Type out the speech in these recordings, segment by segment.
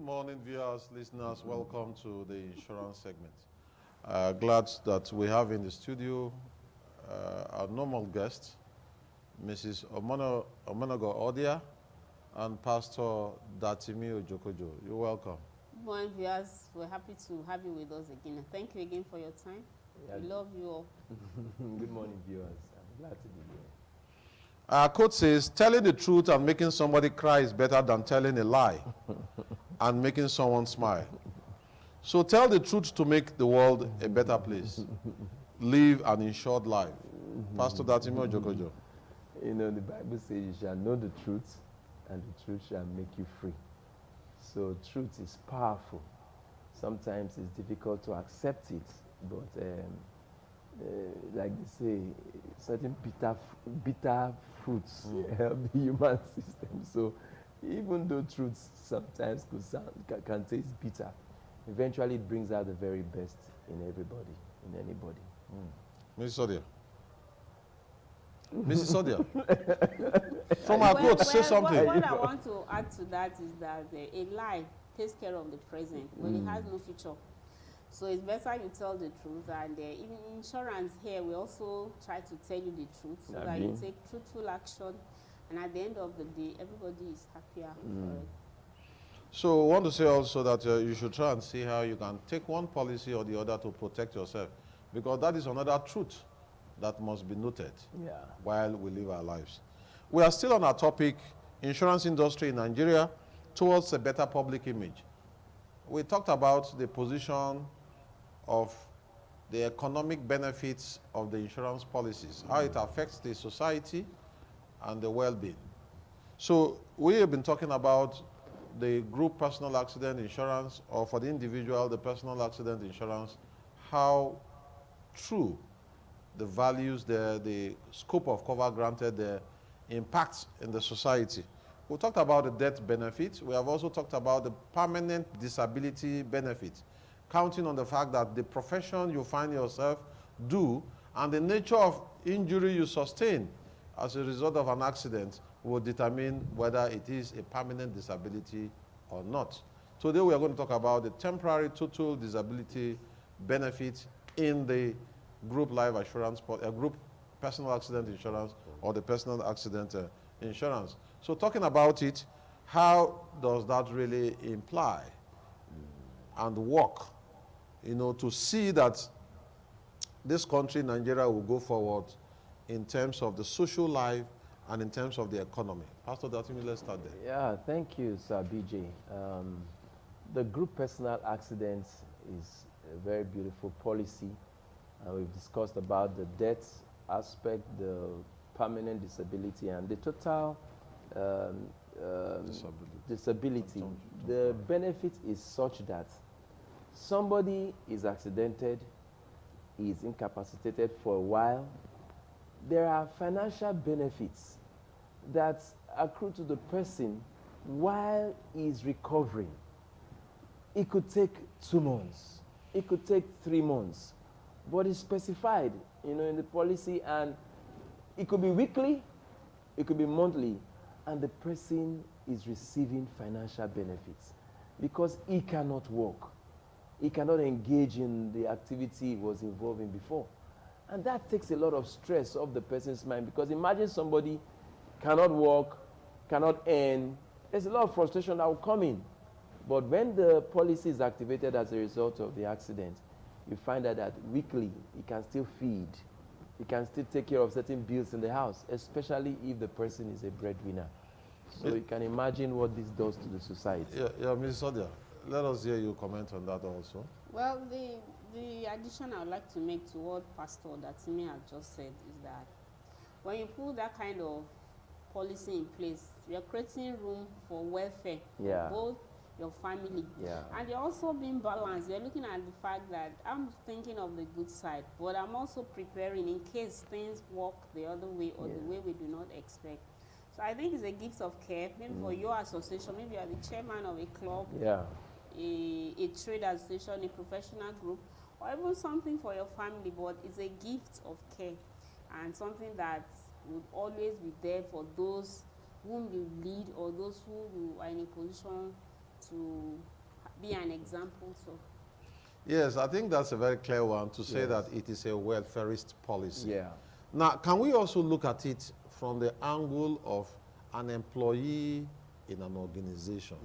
morning, viewers, listeners. Welcome to the insurance segment. Glad that we have in the studio our normal guest, Mrs. Omonogo Odia and Pastor Datimi Ojokojo. You're welcome. Good morning, viewers. We're happy to have you with us again. Thank you again for your time. Yeah. We love you all. Good morning, viewers. I'm glad to be here. Our quote says, telling the truth and making somebody cry is better than telling a lie and making someone smile. So tell the truth to make the world a better place. Live an insured life. Pastor Datimi Ojokojo. You know, the Bible says you shall know the truth and the truth shall make you free. So truth is powerful. Sometimes it's difficult to accept it, but like they say, certain bitter fruits help the human system. So even though truth sometimes can taste bitter, eventually it brings out the very best in everybody, in anybody. Mrs. Odia. Mrs. Odia. From our quote, say something. What I want to add to that is that a lie takes care of the present, but it has no future. So it's better you tell the truth, and in insurance here, we also try to tell you the truth so that you take truthful action, and at the end of the day, everybody is happier for it. So I want to say also that you should try and see how you can take one policy or the other to protect yourself, because that is another truth that must be noted while we live our lives. We are still on our topic, insurance industry in Nigeria towards a better public image. We talked about the position of the economic benefits of the insurance policies, how it affects the society and the well-being. So we have been talking about the group personal accident insurance, or for the individual, the personal accident insurance, how true the values there, the scope of cover granted there, impacts in the society. We talked about the death benefit. We have also talked about the permanent disability benefit, counting on the fact that the profession you find yourself do and the nature of injury you sustain as a result of an accident will determine whether it is a permanent disability or not. Today we are going to talk about the temporary total disability benefit in the group life assurance, group personal accident insurance, or the personal accident insurance. So talking about it, how does that really imply and work, you know, to see that this country, Nigeria, will go forward in terms of the social life and in terms of the economy? Pastor Datimi, let's start there. Yeah, thank you, Sir BJ. The group personal accidents is a very beautiful policy. We've discussed about the death aspect, the permanent disability, and the total disability. The benefit is such that somebody is accidented, is incapacitated for a while. There are financial benefits that accrue to the person while he's recovering. It could take 2 months. It could take 3 months. But it's specified, you know, in the policy, and it could be weekly, it could be monthly, and the person is receiving financial benefits because he cannot work. He cannot engage in the activity he was involved in before. And that takes a lot of stress off the person's mind, because imagine somebody cannot work, cannot earn. There's a lot of frustration that will come in. But when the policy is activated as a result of the accident, you find out that weekly he can still feed. He can still take care of certain bills in the house, especially if the person is a breadwinner. So you can imagine what this does to the society. Yeah, Ms. Odia, let us hear you comment on that also. Well, the addition I would like to make to what Pastor Datimi has just said is that when you put that kind of policy in place, you're creating room for welfare for both your family. And you're also being balanced. You're looking at the fact that I'm thinking of the good side, but I'm also preparing in case things work the other way or the way we do not expect. So I think it's a gift of care, maybe for your association, maybe you're the chairman of a club, a trade association, a professional group, or even something for your family, but it's a gift of care and something that would always be there for those whom you lead or those who you are in a position to be an example to. Yes, I think that's a very clear one to say that it is a welfarist policy. Yeah. Now, can we also look at it from the angle of an employee in an organization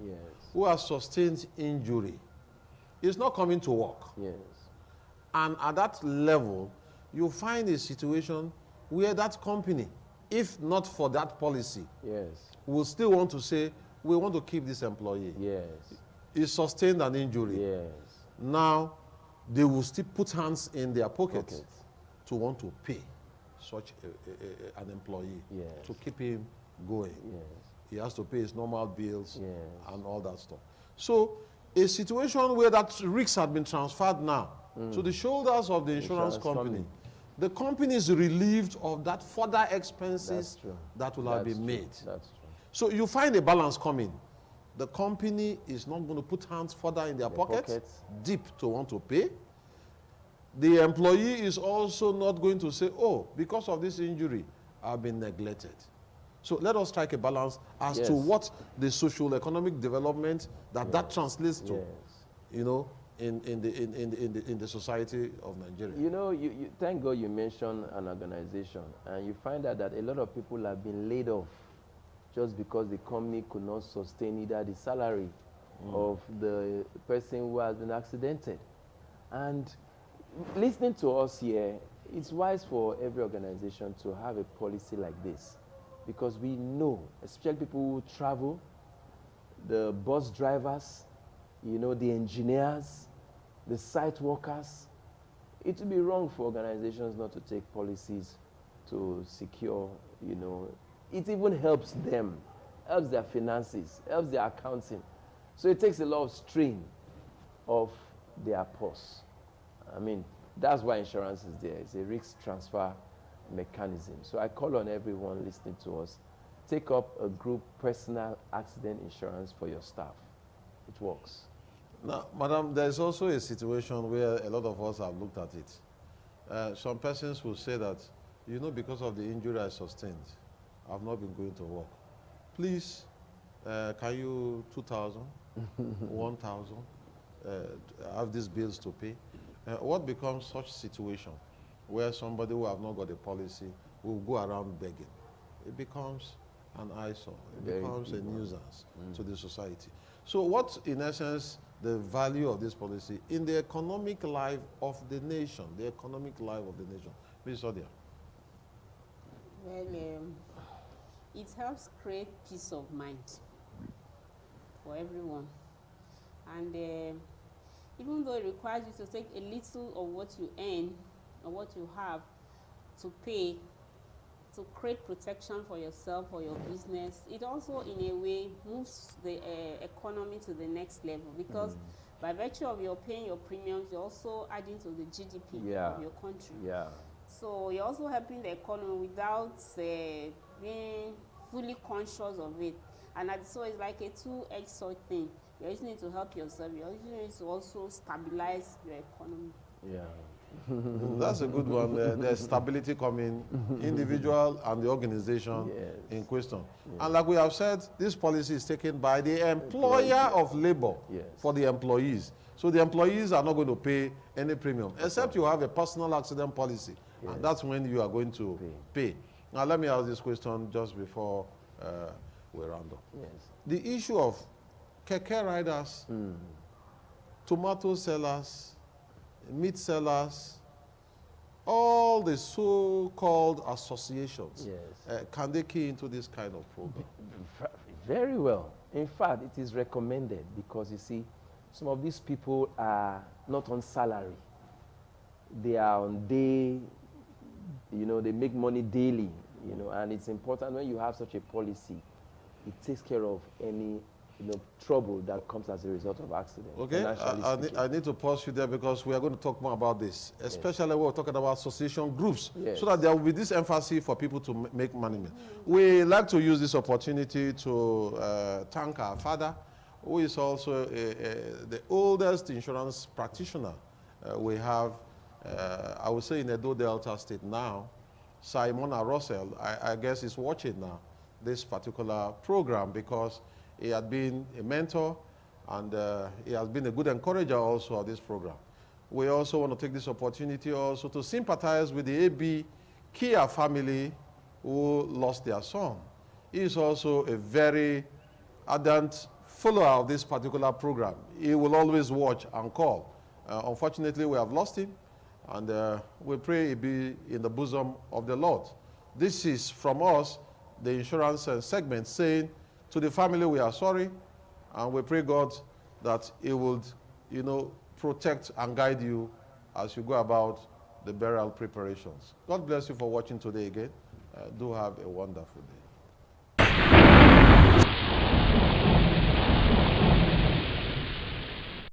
who has sustained injury? Is not coming to work. Yes. And at that level, you find a situation where that company, if not for that policy, will still want to say, we want to keep this employee. Yes. He sustained an injury. Yes. Now, they will still put hands in their pockets to want to pay such an employee to keep him going. Yes. He has to pay his normal bills and all that stuff. So, a situation where that risks had been transferred now to the shoulders of the insurance company. The company is relieved of that further expenses that will have been made. That's true. So you find a balance coming. The company is not going to put hands further in their pockets, deep to want to pay. The employee is also not going to say, oh, because of this injury, I've been neglected. So let us strike a balance as to what the social economic development that translates to, you know, in the society of Nigeria. You know, thank God you mentioned an organization, and you find out that a lot of people have been laid off just because the company could not sustain either the salary of the person who has been accidented. And listening to us here, it's wise for every organization to have a policy like this, because we know, especially people who travel, the bus drivers, you know, the engineers, the site workers, it would be wrong for organizations not to take policies to secure, you know, it even helps them, helps their finances, helps their accounting. So it takes a lot of strain off their purse. I mean, that's why insurance is there. It's a risk transfer mechanism. So I call on everyone listening to us, take up a group personal accident insurance for your staff. It works. Now, madam, there's also a situation where a lot of us have looked at it. Some persons will say that, you know, because of the injury I sustained, I've not been going to work. Please, can you 2,000, 1,000, have these bills to pay? What becomes such situation where somebody who have not got a policy will go around begging? It becomes an eyesore. It becomes a nuisance to the society. So what, in essence, the value of this policy in the economic life of the nation, the economic life of the nation? Ms. Odia. Well, it helps create peace of mind for everyone. And even though it requires you to take a little of what you earn or what you have to pay to create protection for yourself or your business, it also in a way moves the economy to the next level, because by virtue of your paying your premiums, you're also adding to the GDP of your country. So you're also helping the economy without being fully conscious of it. And so it's like a two-edged sword thing. You're using it to help yourself. You're using it to also stabilize your economy. That's a good one. There's stability coming, individual and the organization in question. And like we have said, this policy is taken by the employer of labor for the employees. So the employees are not going to pay any premium, except you have a personal accident policy. And that's when you are going to pay. Now let me ask this question just before we round up. The issue of keke riders, tomato sellers, meat sellers, all the so-called associations, can they key into this kind of program? Very well. In fact, it is recommended, because you see, some of these people are not on salary. They are on day, you know, they make money daily, you know, and it's important when you have such a policy, it takes care of any, you know, trouble that comes as a result of accident. Okay, I need to pause you there, because we are going to talk more about this, especially when we're talking about association groups, so that there will be this emphasis for people to make money. We like to use this opportunity to thank our father, who is also the oldest insurance practitioner we have, I would say, in Edo Delta State now. Simona Russell, I guess, is watching now this particular program, because he had been a mentor and he has been a good encourager also of this program. We also want to take this opportunity also to sympathize with the AB Kia family who lost their son. He is also a very ardent follower of this particular program. He will always watch and call. Unfortunately, we have lost him, and we pray he be in the bosom of the Lord. This is from us, the insurance segment, saying to the family, we are sorry, and we pray God that he would, protect and guide you as you go about the burial preparations. God bless you for watching today again. Do have a wonderful day.